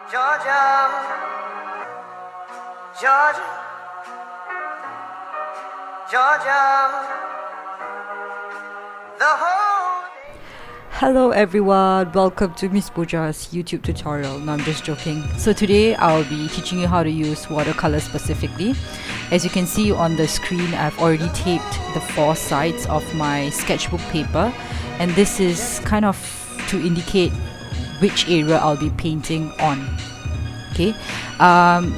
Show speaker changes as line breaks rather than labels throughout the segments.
Georgia, Georgia, Georgia, the whole.
Hello everyone, welcome to Miss Pooja's YouTube tutorial. No, I'm just joking. So today I'll be teaching you how to use watercolor specifically. As you can see on the screen, I've already taped the four sides of my sketchbook paper, and this is kind of to indicate which area I'll be painting on. Okay,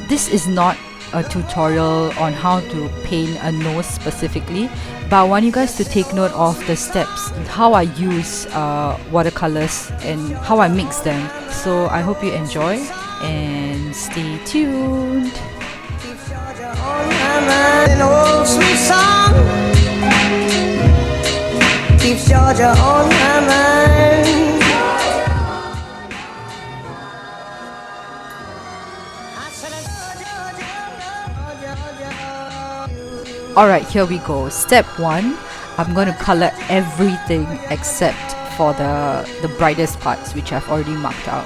this is not a tutorial on how to paint a nose specifically, but I want you guys to take note of the steps, how I use watercolors and how I mix them. So I hope you enjoy and stay tuned. Keeps Georgia on my mind. Alright, here we go. Step 1, I'm going to color everything except for the brightest parts, which I've already marked out.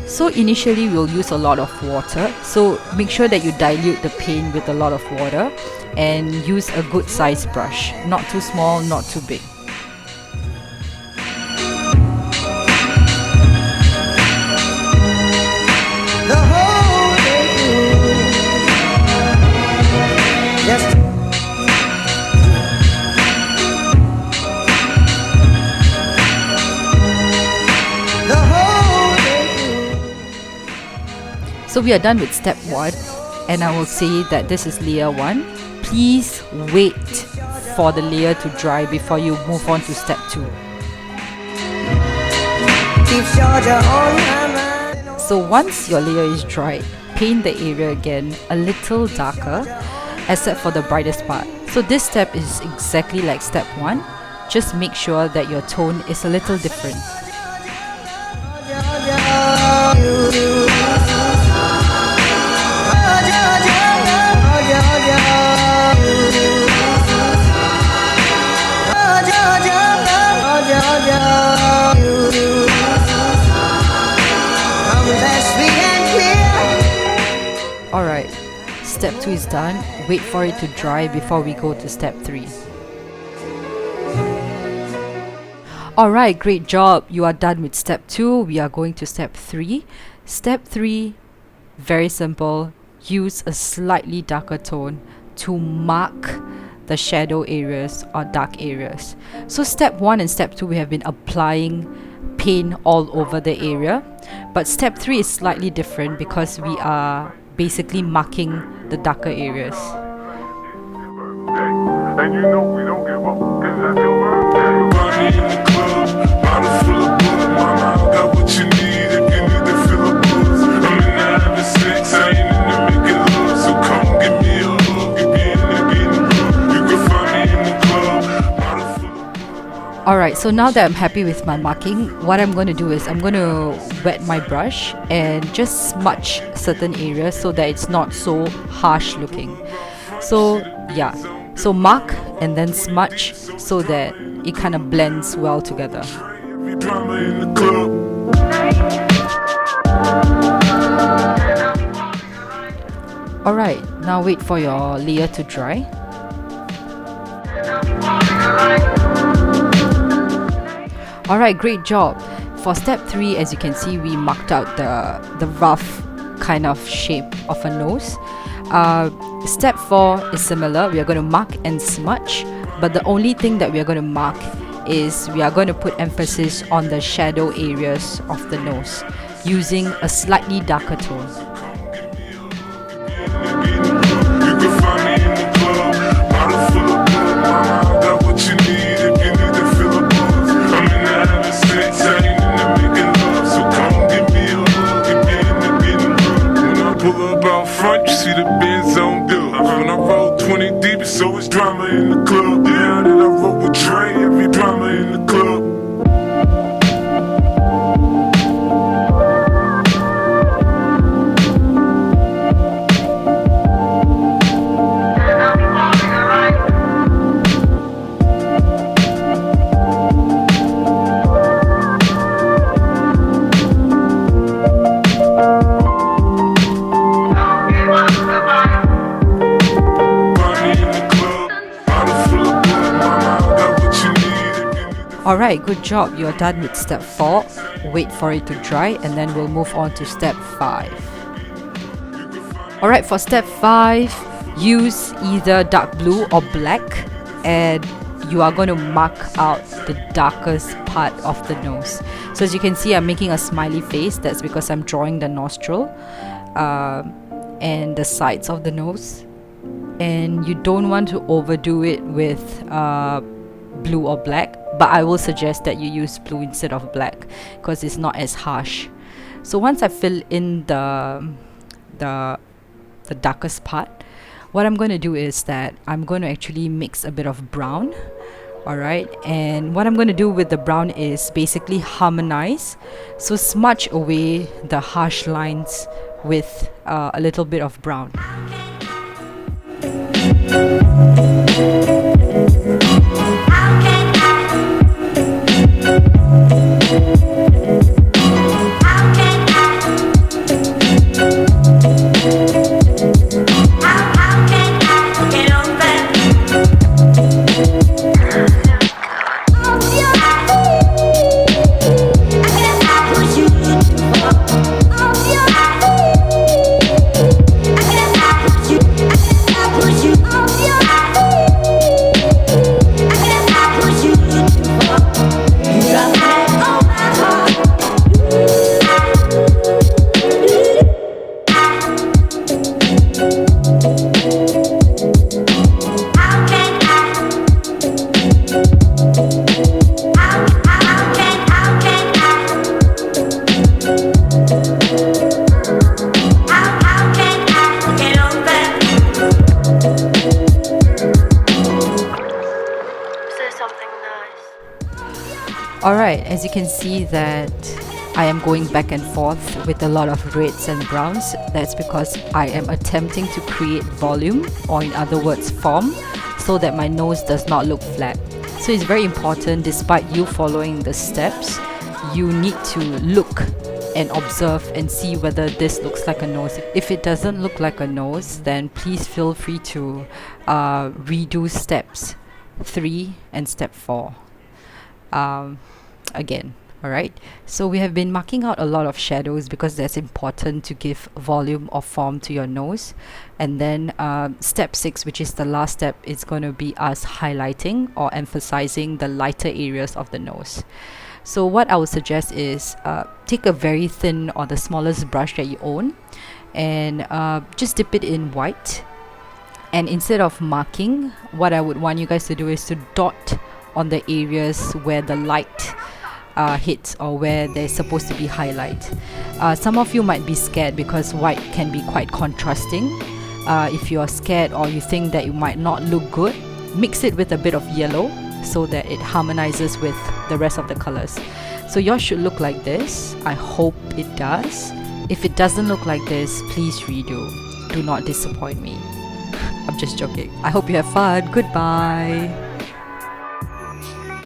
So initially we'll use a lot of water, so make sure that you dilute the paint with a lot of water and use a good size brush, not too small, not too big. So we are done with step 1, and I will say that this is layer 1. Please wait for the layer to dry before you move on to step 2. So once your layer is dried, paint the area again a little darker, except for the brightest part. So this step is exactly like step 1, just make sure that your tone is a little different. Alright, step 2 is done. Wait for it to dry before we go to step 3. Alright, great job. You are done with step 2. We are going to step 3. Step 3, very simple. Use a slightly darker tone to mark the shadow areas or dark areas. So step 1 and step 2 we have been applying paint all over the area, but step 3 is slightly different because we are basically marking the darker areas. And you know we don't give up, 'cause that's your birthday. In the club, bottle full of booze, mama, got what you need if you need to fill up booze. I'm in the having sex, I ain't in the making love, so come give me a hug if you're in the getting rough. You can find me in the club, bottle full of. Alright, so now that I'm happy with my marking, what I'm going to do is I'm going to wet my brush and just smudge certain areas so that it's not so harsh looking. So yeah, so mark and then smudge so that it kind of blends well together. Alright, now wait for your layer to dry. Alright, great job. For step 3, as you can see, we marked out the rough kind of shape of a nose. Step 4 is similar. We are going to mark and smudge, but the only thing that we are going to mark is we are going to put emphasis on the shadow areas of the nose using a slightly darker tone.
So it's drama in the club. Yeah, then I roll with Dre. Every drama in the club.
Alright, good job. You're done with step 4. Wait for it to dry and then we'll move on to step 5. Alright, for step 5, use either dark blue or black, and you are going to mark out the darkest part of the nose. So as you can see, I'm making a smiley face. That's because I'm drawing the nostril and the sides of the nose. And you don't want to overdo it with blue or black, but I will suggest that you use blue instead of black because it's not as harsh. So once I fill in the darkest part, what I'm going to do is that I'm going to actually mix a bit of brown. Alright, and what I'm going to do with the brown is basically harmonize. So smudge away the harsh lines with a little bit of brown. Alright, as you can see that I am going back and forth with a lot of reds and browns. That's because I am attempting to create volume, or in other words form, so that my nose does not look flat. So it's very important, despite you following the steps, you need to look and observe and see whether this looks like a nose. If it doesn't look like a nose, then please feel free to redo steps 3 and step 4 again. Alright, so we have been marking out a lot of shadows because that's important to give volume or form to your nose. And then step 6, which is the last step, is going to be us highlighting or emphasizing the lighter areas of the nose. So what I would suggest is take a very thin or the smallest brush that you own and just dip it in white. And instead of marking, what I would want you guys to do is to dot on the areas where the light hits or where there's supposed to be highlight. Some of you might be scared because white can be quite contrasting. If you're scared or you think that it might not look good, mix it with a bit of yellow so that it harmonizes with the rest of the colors. So yours should look like this. I hope it does. If it doesn't look like this, please redo. Do not disappoint me. I'm just joking. I hope you have fun. Goodbye.